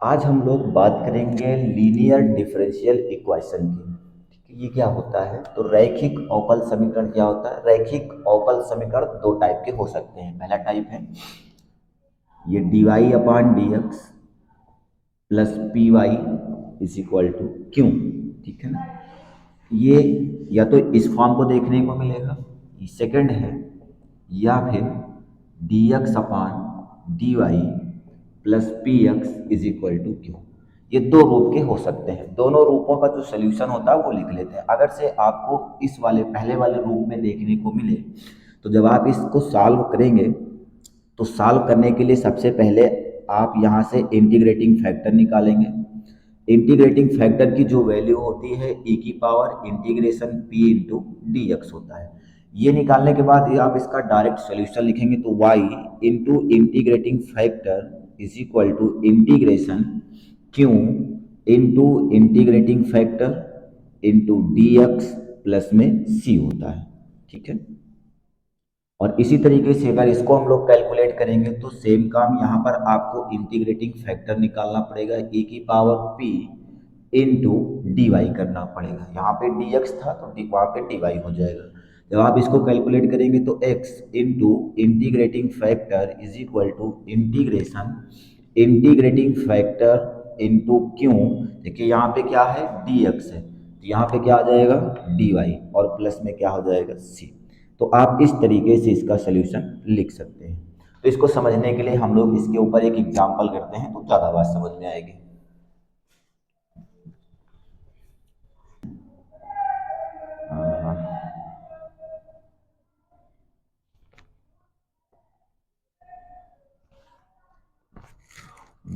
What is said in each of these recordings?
आज हम लोग बात करेंगे लीनियर डिफरेंशियल इक्वेशन की। ठीक है, ये क्या होता है? तो रैखिक अवकल समीकरण क्या होता है? रैखिक अवकल समीकरण दो टाइप के हो सकते हैं। पहला टाइप है ये d Y upon D x plus p y is equal to q. ठीक है ना? ये या तो इस फॉर्म को देखने को मिलेगा, ये सेकंड है, या फिर d x upon D y plus p x is equal to q. ये दो रूप के हो सकते हैं। दोनों रूपों का जो सोल्यूशन होता है वो लिख लेते हैं। अगर से आपको इस वाले पहले वाले रूप में देखने को मिले, तो जब आप इसको सॉल्व करेंगे तो सॉल्व करने के लिए सबसे पहले आप यहाँ से इंटीग्रेटिंग फैक्टर निकालेंगे। इंटीग्रेटिंग फैक्टर की जो वैल्यू होती है ई की power integration P into d x होता है। ये निकालने के बाद ये आप इसका डायरेक्ट सोल्यूशन लिखेंगे तो y into integrating factor is equal to integration q into integrating factor into d x plus में c होता है। ठीक है, और इसी तरीके से अगर इसको हम लोग कैलकुलेट करेंगे तो सेम काम यहाँ पर आपको इंटीग्रेटिंग फैक्टर निकालना पड़ेगा e की power p into d y करना पड़ेगा। यहाँ पे डी एक्स था तो वहाँ पे डी वाई हो जाएगा। जब आप इसको कैलकुलेट करेंगे तो x into integrating factor is equal to integration integrating factor into q. देखिए यहाँ पे क्या है, डी एक्स है, तो यहाँ पे क्या आ जाएगा, डी वाई, और प्लस में क्या हो जाएगा, सी। तो आप इस तरीके से इसका सोल्यूशन लिख सकते हैं। तो इसको समझने के लिए हम लोग इसके ऊपर एक एग्जांपल करते हैं तो ज़्यादा बात समझ में आएगी।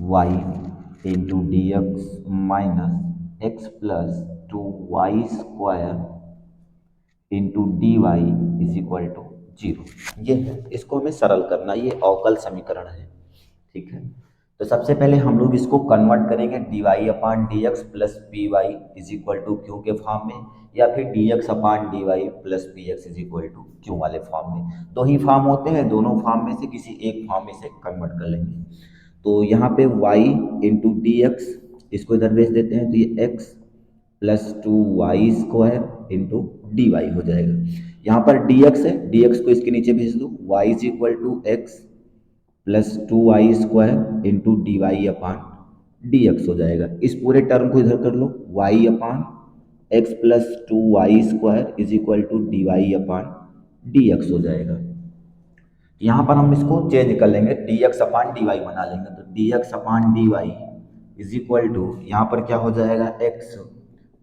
Y into d x minus x plus two Y square into d Y is equal to zero. ये है, इसको हमें सरल करना, ये अवकल समीकरण है। ठीक है, तो सबसे पहले हम लोग इसको कन्वर्ट करेंगे d Y upon D x plus p y is equal to q के फॉर्म में, या फिर d x upon D y plus p x is equal to q वाले फॉर्म में। दो ही फॉर्म होते हैं, दोनों फॉर्म में से किसी एक फॉर्म में से कन्वर्ट कर लेंगे। तो यहाँ पे y इंटू डी एक्स, इसको इधर भेज देते हैं तो ये x plus two Y square into d y हो जाएगा। यहाँ पर डी एक्स है, डी एक्स को इसके नीचे भेज दो, y is equal to x plus two Y square into d Y upon D x हो जाएगा। इस पूरे टर्म को इधर कर लो, y upon x plus two Y square is equal to d Y upon D x हो जाएगा। यहाँ पर हम इसको चेंज कर लेंगे, d x upon D y बना लेंगे। तो D x upon D Y is equal to, यहाँ पर क्या हो जाएगा, x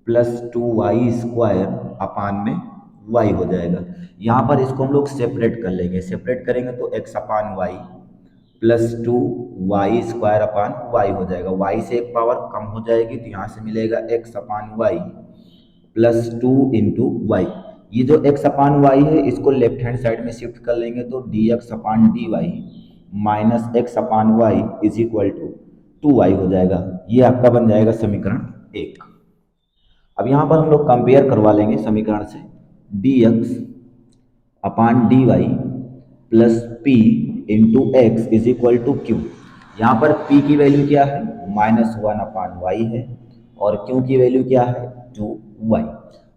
plus two Y square upon में वाई हो जाएगा। यहाँ पर इसको हम लोग सेपरेट कर लेंगे, सेपरेट करेंगे तो X upon Y plus two Y square upon Y हो जाएगा। वाई से एक पावर कम हो जाएगी तो यहाँ से मिलेगा X upon Y plus two into Y. ये जो एक्स अपान वाई है इसको लेफ्ट हैंड साइड में शिफ्ट कर लेंगे तो D x upon D Y minus X upon Y is equal to two Y हो जाएगा। ये आपका बन जाएगा समीकरण एक। अब यहाँ पर हम लोग कंपेयर करवा लेंगे समीकरण से, d x upon D y plus p into x is equal to q. यहाँ पर p की वैल्यू क्या है, माइनस वन अपान वाई है, और q की वैल्यू क्या है, टू वाई।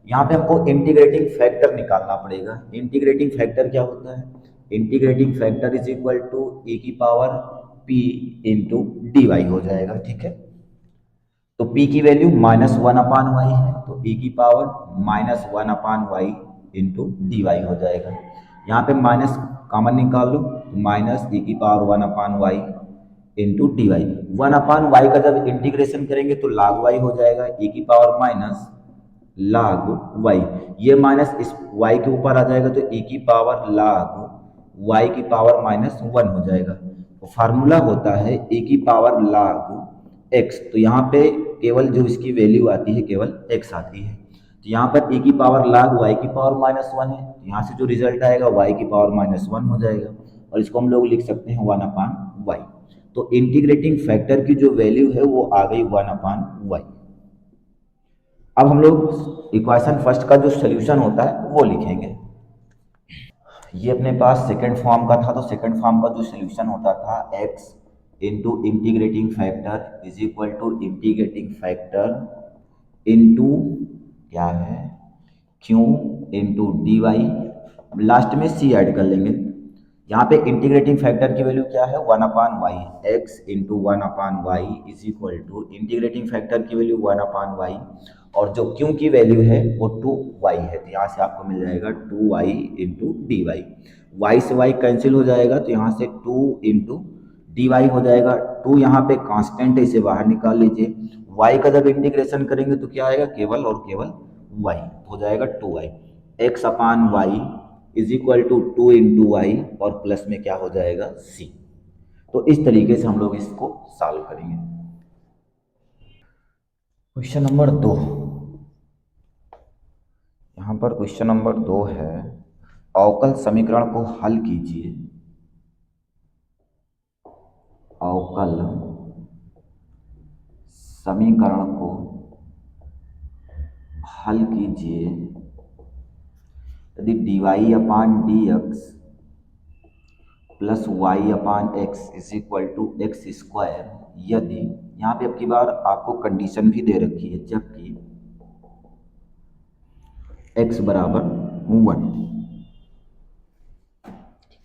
यहाँ पे हमको इंटीग्रेटिंग फैक्टर निकालना पड़ेगा। इंटीग्रेटिंग फैक्टर क्या होता है, integrating factor is equal to e की power p into d y हो जाएगा। ठीक है, तो p की value minus one upon Y है तो e की power minus one upon y into d y हो जाएगा। यहाँ पे माइनस कॉमन निकाल लो, माइनस e की power one upon y into d y. One upon y का जब इंटीग्रेशन करेंगे तो लाग वाई हो जाएगा, e की पावर माइनस लाग वाई। ये माइनस इस y के ऊपर आ जाएगा तो e की पावर लाग y की पावर माइनस वन हो जाएगा। तो फार्मूला होता है e की पावर लाग x। तो यहाँ पे केवल जो इसकी वैल्यू आती है केवल x आती है। तो यहाँ पर e की पावर लाग y की पावर माइनस वन है, तो यहाँ से जो रिजल्ट आएगा y की पावर माइनस वन हो जाएगा, और इसको हम लोग लिख सकते हैं वन अपान वाई। तो इंटीग्रेटिंग फैक्टर की जो वैल्यू है वो आ गई वन अपान वाई। अब हम लोग इक्वेशन फर्स्ट का जो सोल्यूशन होता है वो लिखेंगे। ये अपने पास सेकंड फॉर्म का था, तो सेकंड फॉर्म का जो सोल्यूशन होता था x into integrating factor is equal to integrating factor into क्या है q into d y, last में सी ऐड कर लेंगे। यहाँ पे इंटीग्रेटिंग फैक्टर की वैल्यू क्या है 1/y, x into 1/y is equal to integrating factor की वैल्यू 1/y और जो क्यू की वैल्यू है वो 2y है, तो यहाँ से आपको मिल जाएगा 2y into d y. Y से वाई कैंसिल हो जाएगा तो यहाँ से 2 इंटू डी वाई हो जाएगा। 2 यहाँ पे कांस्टेंट है, इसे बाहर निकाल लीजिए। y का जब इंटीग्रेशन करेंगे तो क्या आएगा, केवल और केवल y हो जाएगा 2y। X upon Y is equal to 2 into y और प्लस में क्या हो जाएगा c। तो इस तरीके से हम लोग इसको सॉल्व करेंगे। क्वेश्चन नंबर 2, यहाँ पर क्वेश्चन नंबर 2 है, अवकल समीकरण को हल कीजिए। अवकल समीकरण को हल कीजिए यदि dy upon D x plus y upon x is equal to x square, यदि यहाँ पे अब की बार आपको कंडीशन भी दे रखी है, जबकि x बराबर 1।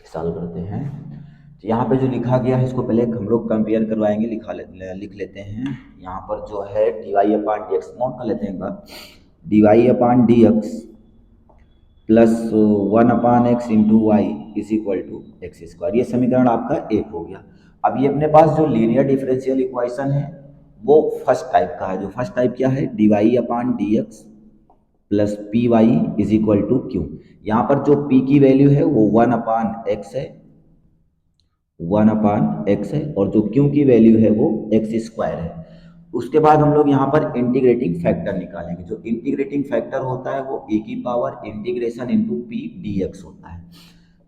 सॉल्व करते हैं। तो यहाँ पे जो लिखा गया है इसको पहले हम लोग कंपेयर करवाएंगे, लिख लेते हैं। यहाँ पर जो है dy upon D x note कर लेते हैं एक बार, dy upon D x plus 1/x into y is equal to x square, ये समीकरण आपका एक हो गया। अब ये अपने पास जो लीनियर डिफरेंशियल इक्वेशन है वो फर्स्ट टाइप का है। जो फर्स्ट टाइप क्या है, dy upon D x plus p y is equal to q. यहाँ पर जो p की वैल्यू है वो 1/x है, 1/x है और जो q की वैल्यू है वो एक्स स्क्वायर है। उसके बाद हम लोग यहाँ पर इंटीग्रेटिंग फैक्टर निकालेंगे। जो इंटीग्रेटिंग फैक्टर होता है वो e की power integration into P D x होता है।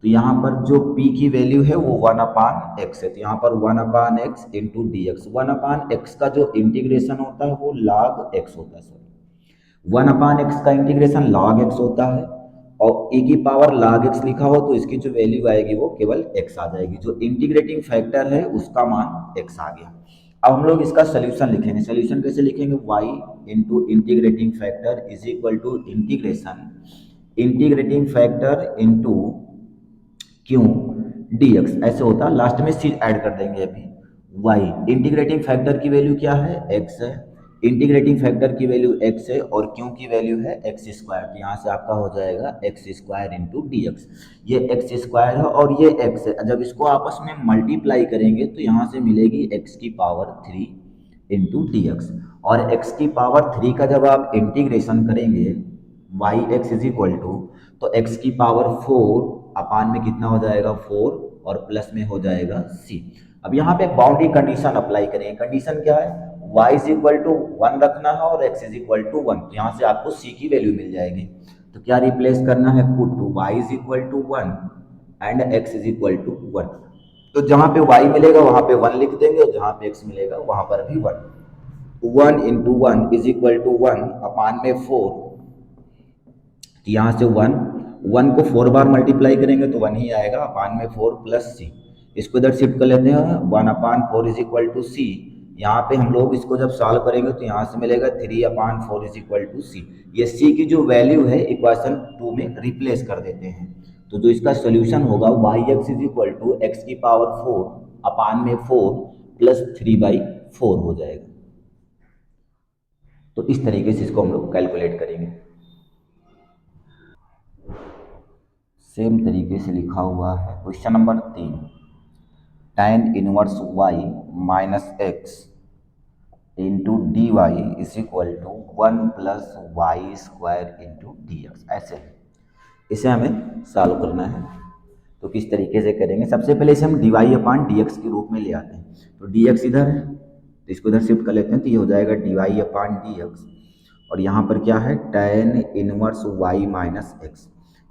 तो यहाँ पर जो p की वैल्यू है वो 1/x है, तो यहाँ पर 1/x into d x. 1/x का जो इंटीग्रेशन होता है वो log x होता है, सॉरी 1/x का इंटीग्रेशन log x होता है और e की पावर log x लिखा हो तो इसकी जो वैल्यू आएगी वो केवल x आ जाएगी। जो इंटीग्रेटिंग फैक्टर है उसका मान x आ गया। अब हम लोग इसका सोल्यूशन लिखेंगे। सोल्यूशन कैसे लिखेंगे, y into integrating factor is equal to integration integrating factor into q d x, ऐसे होता है। लास्ट में सी ऐड कर देंगे। अभी y इंटीग्रेटिंग फैक्टर की वैल्यू क्या है, x है, इंटीग्रेटिंग फैक्टर की वैल्यू x है और क्यू की वैल्यू है एक्स स्क्वायर, तो यहाँ से आपका हो जाएगा x square into d x. ये एक्स स्क्वायर है और ये x है, जब इसको आपस में मल्टीप्लाई करेंगे तो यहाँ से मिलेगी x की पावर 3 इंटू डी एक्स। और x की पावर 3 का जब आप इंटीग्रेशन करेंगे y x is equal to, तो x की पावर 4 अपान में कितना हो जाएगा 4 और प्लस में हो जाएगा c। अब यहाँ पे बाउंड्री कंडीशन अप्लाई करेंगे। कंडीशन क्या है, y इज इक्वल टू 1 रखना है और x इज इक्वल टू 1, तो यहाँ से आपको c की वैल्यू मिल जाएगी। तो क्या रिप्लेस करना है, put to y is equal to 1 and x is equal to 1। तो जहाँ पे y मिलेगा वहाँ पे 1 लिख देंगे और जहाँ पे x मिलेगा वहाँ पर भी 1। 1 इंटू 1 इज इक्वल टू 1 अपान में 4, तो यहाँ से 1 को 4 बार मल्टीप्लाई करेंगे तो 1 ही आएगा अपान में 4 प्लस सी। इसको इधर शिफ्ट कर लेते हैं, 1/4 इज इक्वल टू सी। यहाँ पे हम लोग इसको जब सॉल्व करेंगे तो यहाँ से मिलेगा 3/4 इज इक्वल टू सी। ये सी की जो वैल्यू है इक्वेशन 2 में रिप्लेस कर देते हैं। तो जो इसका सोल्यूशन होगा y x is equal to x की पावर 4 अपान में 4 प्लस 3/4 हो जाएगा। तो इस तरीके से इसको हम लोग कैलकुलेट करेंगे। सेम तरीके से लिखा हुआ है question number 3, tan inverse y minus x into d Y is equal to 1 plus y square into d x. ऐसे इसे हमें सॉल्व करना है। तो किस तरीके से करेंगे, सबसे पहले इसे हम D Y upon D x के रूप में ले आते हैं। तो डी एक्स इधर है तो इसको इधर शिफ्ट कर लेते हैं, तो ये हो जाएगा d Y upon D x और यहाँ पर क्या है tan inverse y minus x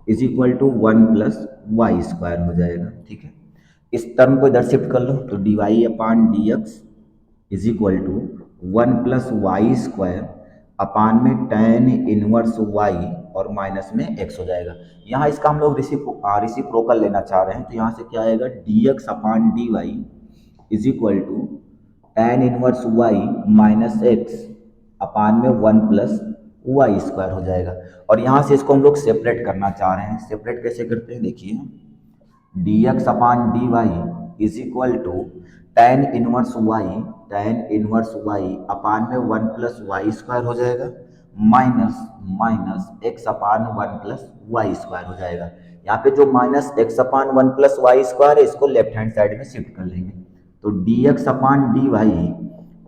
is equal to 1 plus y square हो जाएगा। ठीक है, इस टर्म को इधर शिफ्ट कर लो तो d Y upon D x is equal to 1 plus y square upon में tan इनवर्स y और माइनस में x हो जाएगा। यहाँ इसका हम लोग रिसिप्रोकल लेना चाह रहे हैं, तो यहाँ से क्या आएगा D x upon D Y is equal to tan inverse Y minus X upon में 1 + y² हो जाएगा। और यहाँ से इसको हम लोग सेपरेट करना चाह रहे हैं। सेपरेट कैसे करते हैं देखिए, dx upon dy is equal to tan inverse y upon में 1 + y² हो जाएगा, minus minus X upon 1 + y² हो जाएगा। यहाँ पे जो माइनस एक्स अपान 1 + y² है इसको लेफ्ट हैंड साइड में शिफ्ट कर लेंगे, तो dx upon dy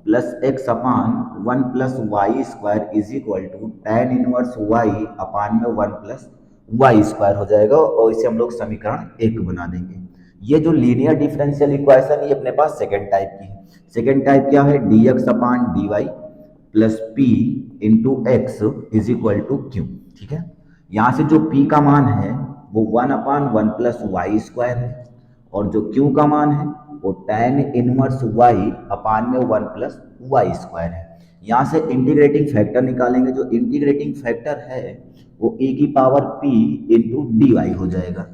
plus x upon 1 + y² is equal to tan inverse y upon में 1 + y² हो जाएगा। और इसे हम लोग समीकरण 1 बना देंगे। ये जो लीनियर डिफरेंशियल इक्वेशन ये अपने पास सेकेंड टाइप की है। सेकेंड टाइप क्या है, dx upon dy plus p into x is equal to q. ठीक है, यहाँ से जो p का मान है वो 1/1 + y² है, और जो q का मान है वो tan इनवर्स y अपान में 1 + y² है। यहाँ से इंटीग्रेटिंग फैक्टर निकालेंगे, जो इंटीग्रेटिंग फैक्टर है वो e की पावर p इंटू डी हो जाएगा।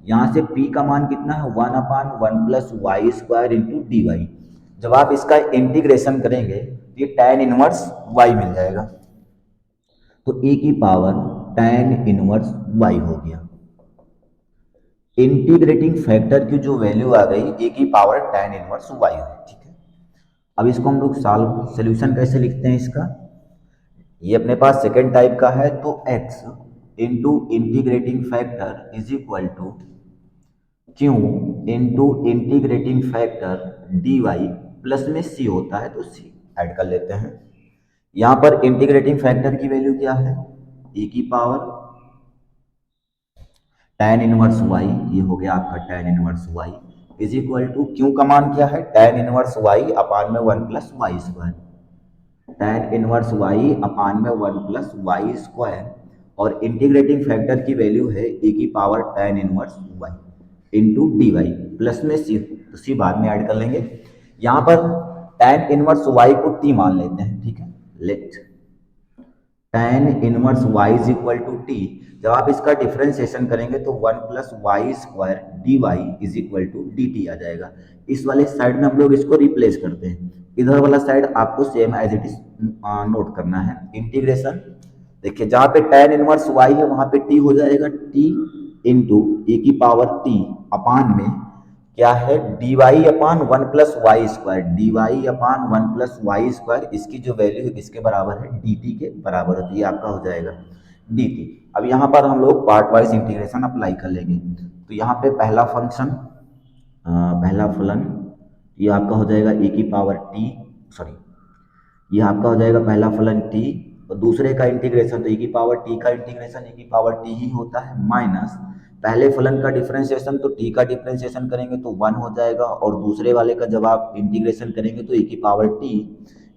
यहाँ से p का मान कितना है, 1/1 + y² इंटू डी। जब आप इसका इंटीग्रेशन करेंगे तो ये tan इनवर्स y मिल जाएगा, तो e की पावर tan इनवर्स y हो गया। इंटीग्रेटिंग फैक्टर की जो वैल्यू आ गई ए की पावर tan इनवर्स y है। ठीक है, अब इसको हम लोग सॉल्व सोल्यूशन कैसे लिखते हैं इसका, ये अपने पास सेकेंड टाइप का है, तो x into integrating factor is equal to q into integrating factor dy plus में c होता है तो c ऐड कर लेते हैं। यहाँ पर इंटीग्रेटिंग फैक्टर की वैल्यू क्या है, e की पावर tan इनवर्स y, ये हो गया आपका tan inverse y is equal to q का मान क्या है, tan इनवर्स y अपान में 1 + y², tan inverse y upon में 1 + y², और इंटीग्रेटिंग फैक्टर की वैल्यू है e की power tan inverse y into D plus में c, तो c बाद में ऐड कर लेंगे। यहाँ पर tan इनवर्स y को t मान लेते हैं। ठीक है, let tan inverse y is equal to t. जब आप इसका डिफरेंशिएशन करेंगे तो 1 + y² dy is equal to D T आ जाएगा। इस वाले साइड में हम लोग इसको रिप्लेस करते हैं, इधर वाला साइड आपको same as it is note करना है। इंटीग्रेशन देखिए, जहाँ पे tan इनवर्स y है वहाँ पे t हो जाएगा, t इंटू e की पावर t अपान में क्या है, dy अपान 1 + y², dy अपान 1 + y², इसकी जो वैल्यू है किसके बराबर है, dt के बराबर है, तो ये आपका हो जाएगा dt। अब यहाँ पर हम लोग पार्ट वाइज इंटीग्रेशन अप्लाई कर लेंगे, तो यहाँ पे पहला फंक्शन पहला फलन ये आपका हो जाएगा e की पावर t, सॉरी ये आपका हो जाएगा पहला फलन t, और दूसरे का इंटीग्रेशन तो e की पावर t का इंटीग्रेशन e की पावर t ही होता है, माइनस पहले फलन का डिफरेंशिएशन तो t का डिफरेंशिएशन करेंगे तो 1 हो जाएगा, और दूसरे वाले का जब आप इंटीग्रेशन करेंगे तो e की power t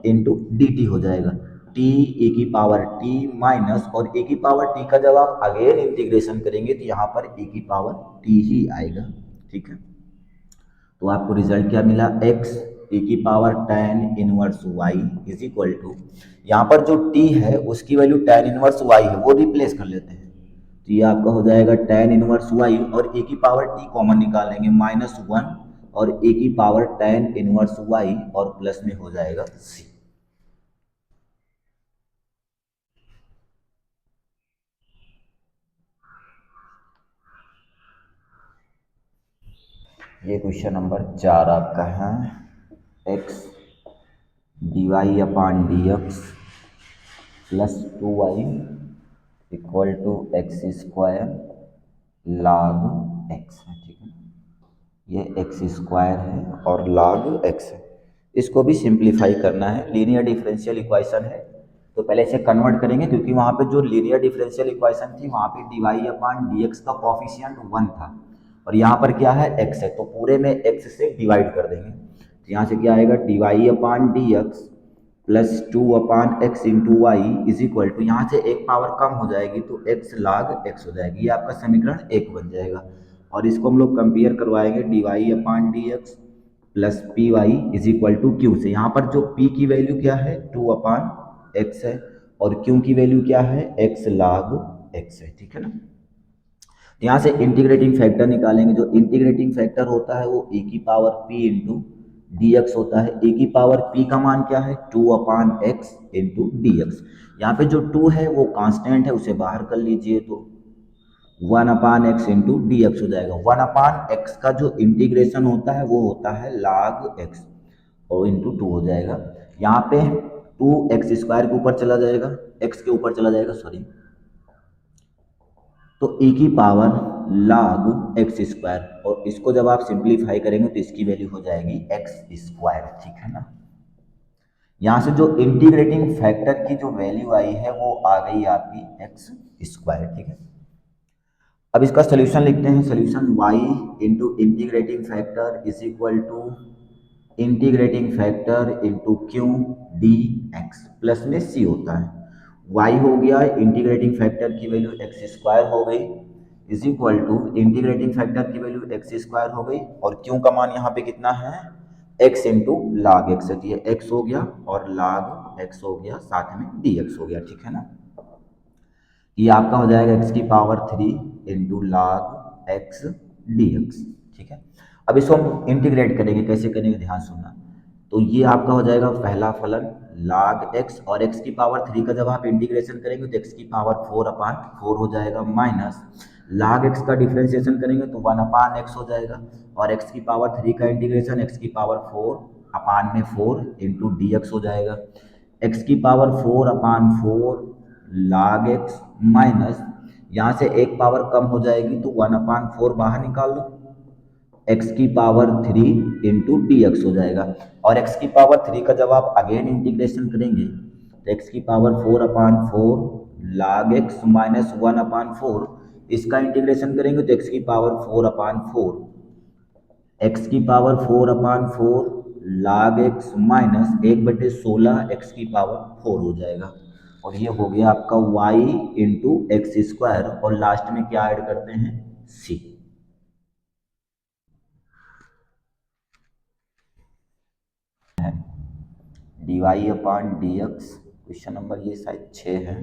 into D T हो जाएगा, t e की पावर t माइनस, और e की पावर t का जब आप अगेन इंटीग्रेशन करेंगे तो यहाँ पर e की पावर t ही आएगा। ठीक है, तो आपको रिजल्ट क्या मिला, x e की power tan inverse y is equal to, यहाँ पर जो t है उसकी वैल्यू tan इनवर्स y है वो रिप्लेस कर लेते हैं, तो ये आपका हो जाएगा tan इनवर्स y, और e की पावर t कॉमन निकालेंगे -1, और e की पावर tan इनवर्स y और प्लस में हो जाएगा c। ये क्वेश्चन नंबर 4 आपका है, x dy upon dx plus 2y equal to x² log x है। ठीक है, ये x² है और log x है। इसको भी सिंप्लीफाई करना है, लीनियर डिफरेंशियल इक्वेशन है तो पहले इसे कन्वर्ट करेंगे, क्योंकि वहाँ पे जो लीनियर डिफरेंशियल इक्वेशन थी वहाँ पे dy अपान dx का कॉफिशिएंट 1 था, और यहाँ पर क्या है x है, तो पूरे में x से डिवाइड कर देंगे, तो यहाँ से क्या आएगा dy upon dx plus 2 upon x into y is equal to, यहाँ से एक पावर कम हो जाएगी तो x log x हो जाएगी, ये आपका समीकरण 1 बन जाएगा। और इसको हम लोग कंपेयर करवाएंगे dy upon dx plus p y is equal to q से। यहाँ पर जो p की वैल्यू क्या है 2 अपान x है, और q की वैल्यू क्या है x log x है। ठीक है ना, यहाँ से इंटीग्रेटिंग फैक्टर निकालेंगे, जो इंटीग्रेटिंग फैक्टर होता है वो e की power p into d x होता है। ए की पावर पी का मान क्या है, 2/x इंटू डी एक्स। यहाँ पे जो 2 है वो कांस्टेंट है, उसे बाहर कर लीजिए तो 1/x इंटू डी एक्स हो जाएगा। 1/x का जो इंटीग्रेशन होता है वो होता है log x और इंटू 2 हो जाएगा। यहाँ पे 2x² के ऊपर चला जाएगा, x के ऊपर चला जाएगा सॉरी, तो e की पावर log x², और इसको जब आप सिंप्लीफाई करेंगे तो इसकी वैल्यू हो जाएगी x², ठीक है ना। यहाँ से जो इंटीग्रेटिंग फैक्टर की जो वैल्यू आई है वो आ गई आपकी x², ठीक है। अब इसका सोल्यूशन लिखते हैं। Solution y into integrating factor is equal to integrating factor into q d x, plus में c होता है। y हो गया इंटीग्रेटिंग फैक्टर की वैल्यू x² हो गई, is equal to integrating factor की वैल्यू x² हो गई, और q का मान यहाँ पे कितना है, x इंटू लाग एक्स, ये x हो गया और लाग x हो गया, साथ में dx हो गया, ठीक है ना। ये आपका हो जाएगा x की पावर 3 इंटू लाग एक्स डी एक्स, ठीक है। अब इसको हम इंटीग्रेट करेंगे, कैसे करेंगे ध्यान सुनना। तो ये आपका हो जाएगा पहला फलन लाग x, और x की पावर 3 का जब आप इंटीग्रेशन करेंगे तो x की पावर 4/4 हो जाएगा, माइनस लाग x का डिफ्रेंशिएशन करेंगे तो 1/x हो जाएगा, और x की पावर 3 का इंटीग्रेशन x की पावर 4/4 इंटू डी एक्स हो जाएगा। x की पावर 4/4 log x माइनस, यहाँ से एक पावर कम हो जाएगी तो 1/4 बाहर निकाल दो, x की पावर 3 इंटू डी एक्स हो जाएगा। और x की पावर 3 का जब आप अगेन इंटीग्रेशन करेंगे तो x की पावर 4/4 log x माइनस 1/4, इसका इंटीग्रेशन करेंगे तो x की पावर 4/4, x की power 4/4 log x minus 1/16 x की पावर 4 हो जाएगा। और ये हो गया आपका y इंटू x², और लास्ट में क्या ऐड करते हैं, c। dy/dx, क्वेश्चन नंबर ये शायद 6 है।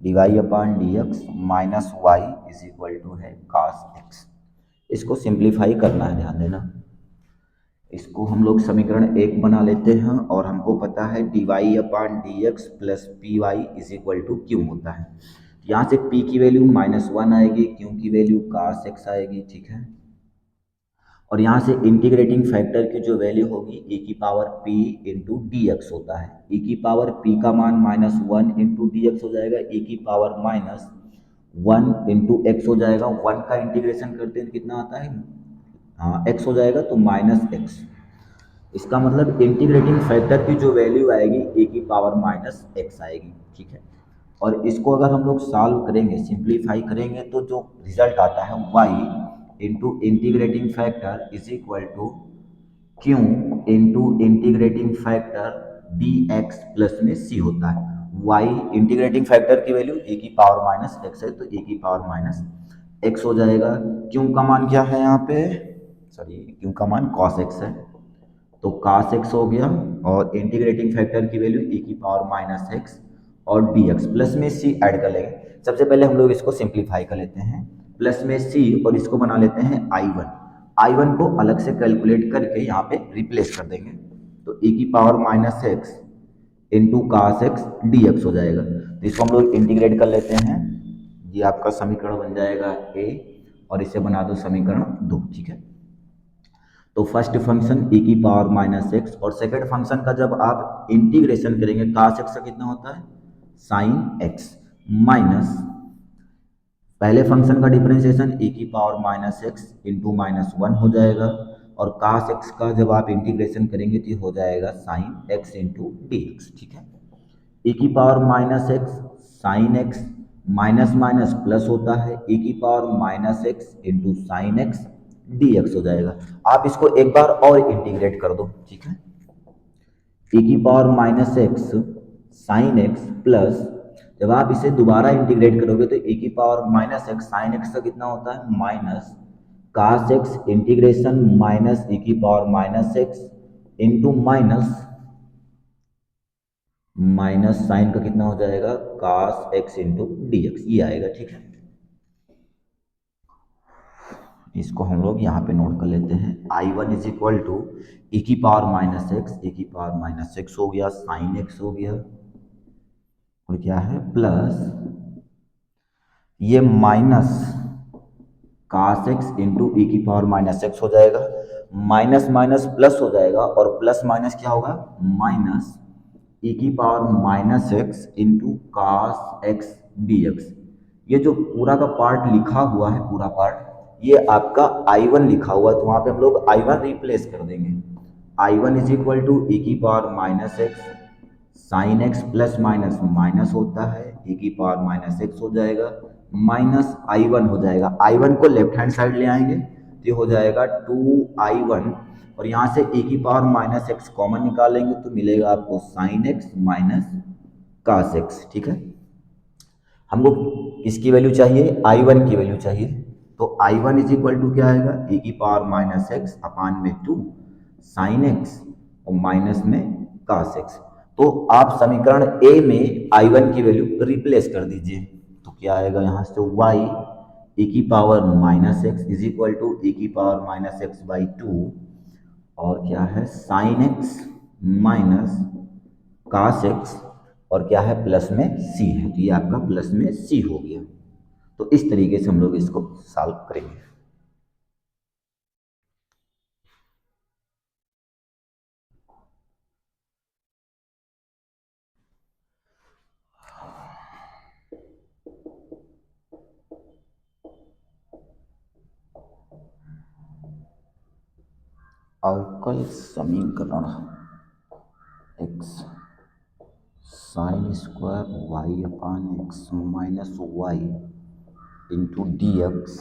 dy/dx minus y is equal to है cos x। इसको सिंप्लीफाई करना है, ध्यान देना। इसको हम लोग समीकरण 1 बना लेते हैं, और हमको पता है dy/dx plus p y is equal to q होता है। यहाँ से p की वैल्यू -1 आएगी, q की वैल्यू cos x आएगी, ठीक है। और यहाँ से इंटीग्रेटिंग फैक्टर की जो वैल्यू होगी e की power p into d x होता है। e की पावर p का मान -1 इंटू डी एक्स हो जाएगा, e की पावर -1 इंटू एक्स हो जाएगा। 1 का इंटीग्रेशन करते हैं कितना आता है, हाँ x हो जाएगा तो -x। इसका मतलब इंटीग्रेटिंग फैक्टर की जो वैल्यू आएगी e की पावर -x आएगी, ठीक है। और इसको अगर हम लोग सॉल्व करेंगे, सिंप्लीफाई करेंगे, तो जो रिजल्ट आता है y into integrating factor is equal to q into integrating factor d x plus में c होता है। y इंटीग्रेटिंग फैक्टर की वैल्यू e की पावर -x है, तो e की पावर -x हो जाएगा। क्यू का मान क्या है यहाँ पे, सॉरी क्यू का मान cos x है, तो cos x हो गया, और इंटीग्रेटिंग फैक्टर की वैल्यू e की पावर -x और dx प्लस में c ऐड कर लेंगे। सबसे पहले हम लोग इसको सिंप्लीफाई कर लेते हैं, प्लस में c, और इसको बना लेते हैं I1 को अलग से कैलकुलेट करके यहाँ पे रिप्लेस कर देंगे, तो e की power -x into cos x dx हो जाएगा। तो इसको हम लोग इंटीग्रेट कर लेते हैं, ये आपका समीकरण बन जाएगा a, और इसे बना दो समीकरण 2, ठीक है। तो फर्स्ट फंक्शन e की पावर -x, और सेकंड फंक्शन का जब आप इंटीग्रेशन करेंगे cos x का कितना होता है, sin x, माइनस पहले फंक्शन का डिफरेंशिएशन e की पावर -x इंटू -1 हो जाएगा, और cos x का जब आप इंटीग्रेशन करेंगे तो हो जाएगा sin x into d x, ठीक है। e की power -x sin x, minus minus plus होता है, e की power -x into sine x d x हो जाएगा। आप इसको एक बार और इंटीग्रेट कर दो, ठीक है। e की power -x sine x plus, जब आप इसे दोबारा इंटीग्रेट करोगे तो e की पावर -x साइन एक्स का कितना होता है, minus cos x integration minus e की power -x into minus sine का कितना हो जाएगा, cos x into d x, ये आएगा, ठीक है। इसको हम लोग यहाँ पे नोट कर लेते हैं। I one is equal to E की पावर माइनस एक्स, ई की पावर माइनस एक्स हो गया, साइन एक्स हो गया, और क्या है प्लस ये माइनस कास एक्स इंटू ई की पावर माइनस एक्स हो जाएगा, माइनस माइनस प्लस हो जाएगा, और प्लस माइनस क्या होगा माइनस ई की power minus x into cos x d x. ये जो पूरा का पार्ट लिखा हुआ है, पूरा पार्ट ये आपका I1 लिखा हुआ है, तो वहां पे हम लोग I1 रिप्लेस कर देंगे। I1 is equal to E की power minus x, sine x plus minus minus होता है, ई की पावर माइनस एक्स हो जाएगा, माइनस I1 हो जाएगा। I1 को लेफ्ट हैंड साइड ले आएंगे तो ये हो जाएगा 2I1, और यहाँ से ई की पावर माइनस एक्स कॉमन निकालेंगे तो मिलेगा आपको sine x minus cos x. ठीक है, हमको किसकी वैल्यू चाहिए I1 की वैल्यू चाहिए, तो I1 इज इक्वल टू क्या आएगा ई की पावर माइनस एक्स अपान में 2 साइन एक्स और माइनस में कास एक्स। तो आप समीकरण ए में I1 की वैल्यू रिप्लेस कर दीजिए, तो क्या आएगा यहाँ से y ई की power minus x is equal to E की पावर माइनस एक्स बाई 2, और क्या है sine x minus cos X, और क्या है प्लस में c है, तो ये आपका प्लस में c हो गया। तो इस तरीके से हम लोग इसको सॉल्व करेंगे। अवकल समीकरण x sine square Y upon x minus y into d x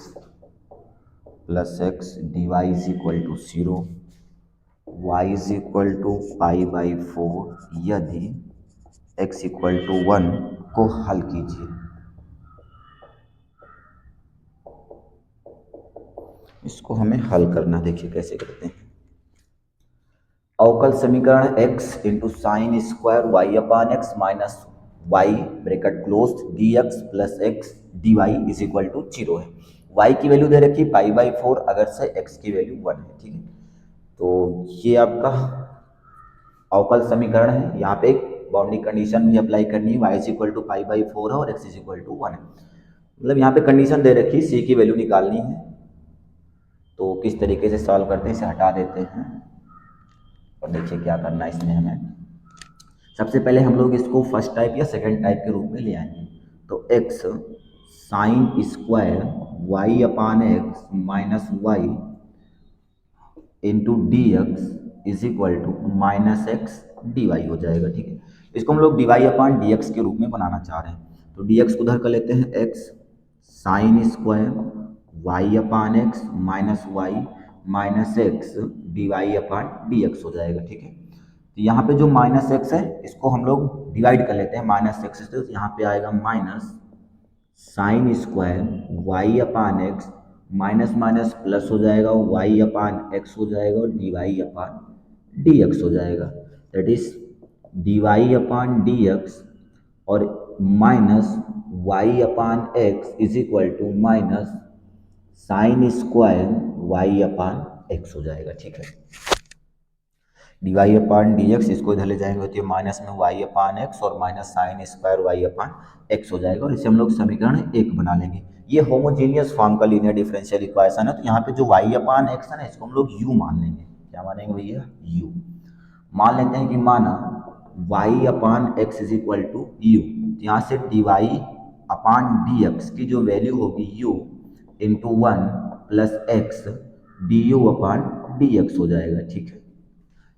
plus x D Y is equal to 0, y is equal to pi by 4 यदि x इक्वल टू 1 को हल कीजिए। इसको हमें हल करना, देखिए कैसे करते हैं। अवकल समीकरण x into sine square Y upon x minus y bracket close d x plus x D Y is equal to 0 है। y की वैल्यू दे रखी पाई बाई 4 अगर से x की वैल्यू 1 है। ठीक है, तो ये आपका अवकल समीकरण है। यहाँ पे एक बाउंड्री कंडीशन भी अप्लाई करनी है, y is equal to pi by 4 है और x इज इक्वल टू 1 है। मतलब यहाँ पे कंडीशन दे रखी c की वैल्यू निकालनी है। तो किस तरीके से सॉल्व करते हैं, इसे हटा देते हैं और देखिए क्या करना है इसमें हमें। सबसे पहले हम लोग इसको फर्स्ट टाइप या सेकंड टाइप के रूप में ले आएंगे। तो x sine square Y upon x minus y into d x is equal to minus x D y हो जाएगा। ठीक है, इसको हम लोग d Y upon D x के रूप में बनाना चाह रहे हैं। तो डी एक्स को उधर कर लेते हैं, X sine square Y upon x minus Y minus x D Y upon D x हो जाएगा। ठीक है, तो यहाँ पे जो माइनस एक्स है इसको हम लोग डिवाइड कर लेते हैं माइनस एक्स से, तो यहाँ पे आएगा minus sine square Y upon x minus minus plus हो जाएगा, वाई अपान एक्स हो जाएगा और d Y upon D x हो जाएगा। That is d Y upon D x और minus y upon x is equal to minus sine square Y upon x हो जाएगा। ठीक है, d Y upon D x इसको इधर ले जाएंगे तो माइनस में वाई अपान एक्स और minus sine square Y upon x हो जाएगा, और इसे हम लोग समीकरण एक बना लेंगे। ये होमोजीनियस फॉर्म का लीनियर डिफरेंशियल इक्वेशन है। तो यहाँ पे जो वाई अपान एक्स है ना, इसको हम लोग यू मान लेंगे। क्या मानेंगे भैया, यू मान लेते हैं कि माना y upon x is equal to u, यहाँ से d Y upon D x की जो वैल्यू होगी u into 1 plus x d u upon D x हो जाएगा। ठीक है,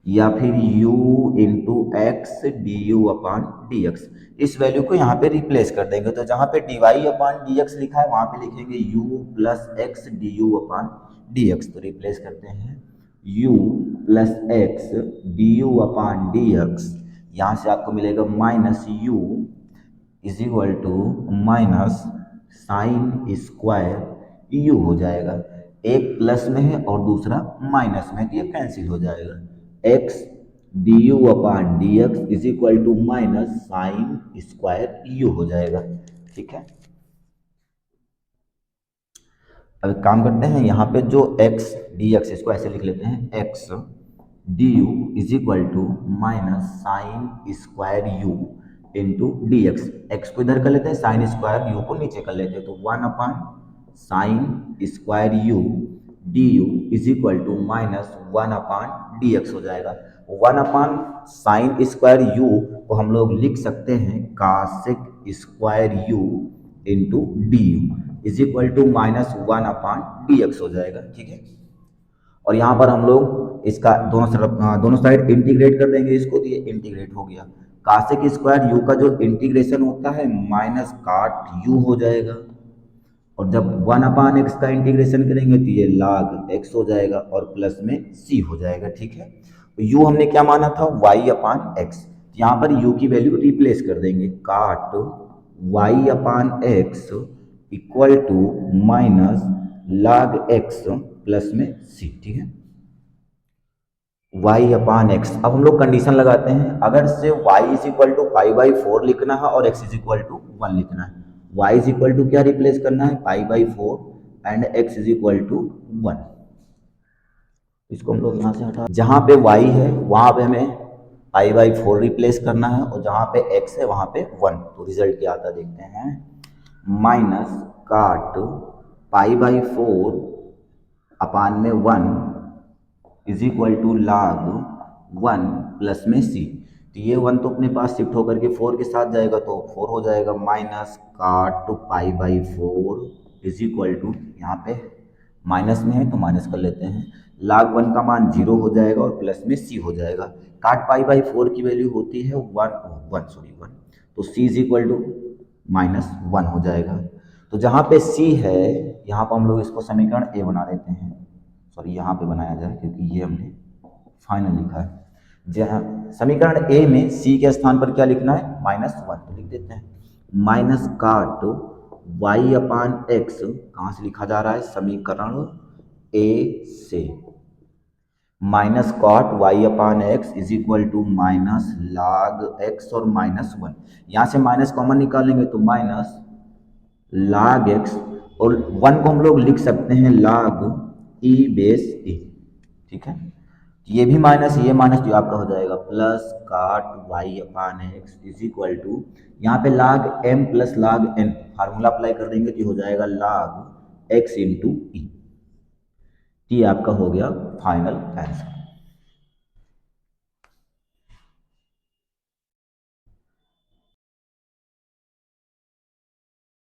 या फिर u into x d u upon D x, इस वैल्यू को यहाँ पे रिप्लेस कर देंगे। तो जहाँ पे d Y upon D x लिखा है वहाँ पे लिखेंगे u plus x d u upon D x. तो रिप्लेस करते हैं u plus x d u upon D x, यहाँ से आपको मिलेगा minus u is equal to minus sine square u हो जाएगा। एक प्लस में है और दूसरा माइनस में, तो ये कैंसिल हो जाएगा। X d u upon D x is equal to minus sine square u हो जाएगा। ठीक है, अब एक काम करते हैं, यहाँ पे जो x dx, इसको ऐसे लिख लेते हैं, x du is equal to minus sine square u into d x. X को इधर कर लेते हैं, साइन स्क्वायर यू को नीचे कर लेते हैं, तो 1 sine square u d u is equal to minus 1/dx हो जाएगा। 1/साइन स्क्वायर यू को हम लोग लिख सकते हैं cosec square u into d u is equal to minus 1/dx हो जाएगा। ठीक है, और यहाँ पर हम लोग इसका दोनों साइड इंटीग्रेट कर देंगे इसको, तो ये इंटीग्रेट हो गया। कासेक स्क्वायर यू का जो इंटीग्रेशन होता है माइनस काट यू हो जाएगा, और जब 1/x का इंटीग्रेशन करेंगे तो ये log x हो जाएगा और प्लस में c हो जाएगा। ठीक है, तो u हमने क्या माना था, y/x, यहाँ पर u की वैल्यू रिप्लेस कर देंगे, काट y/x equal to minus log x plus में c। ठीक है, y/x। अब हम लोग कंडीशन लगाते हैं, अगर से y इज इक्वल टू π/4 लिखना है और x इज इक्वल टू 1 लिखना है, y इज इक्वल टू क्या रिप्लेस करना है, π/4 and x is equal to 1। इसको हम लोग यहाँ से हटा, जहाँ पे y है वहाँ पे हमें π/4 रिप्लेस करना है, और जहाँ पे x है वहाँ पे 1। तो रिजल्ट क्या आता देखते हैं, माइनस काट π/4 अपान में 1 is equal to log 1 plus में c। तो ये 1 तो अपने पास शिफ्ट होकर के 4 के साथ जाएगा, तो 4 हो जाएगा, माइनस काट π/4 इज इक्वल टू, यहाँ पे माइनस में है तो माइनस कर लेते हैं, log 1 का मान 0 हो जाएगा और प्लस में c हो जाएगा। काट π/4 की वैल्यू होती है 1, तो c is equal to minus 1 हो जाएगा। तो जहाँ पे c है यहाँ पर हम लोग इसको समीकरण a बना देते हैं, सॉरी यहाँ पे बनाया जाए क्योंकि ये हमने फाइनल लिखा है। जहाँ समीकरण a में c के स्थान पर क्या लिखना है, -1, तो लिख देते हैं, माइनस काट y/x, कहाँ से लिखा जा रहा है, समीकरण a से, minus cot y/x is equal to minus log x और -1, यहाँ से माइनस कॉमन निकालेंगे तो माइनस log x, और 1 को हम लोग लिख सकते हैं log e/a। ठीक है, ये भी माइनस ये माइनस जो आपका हो जाएगा प्लस काट y/x इज इक्वल टू, यहाँ पे log m plus log n formula apply कर देंगे तो हो जाएगा log x इंटू ई। ये आपका हो गया फाइनल आंसर।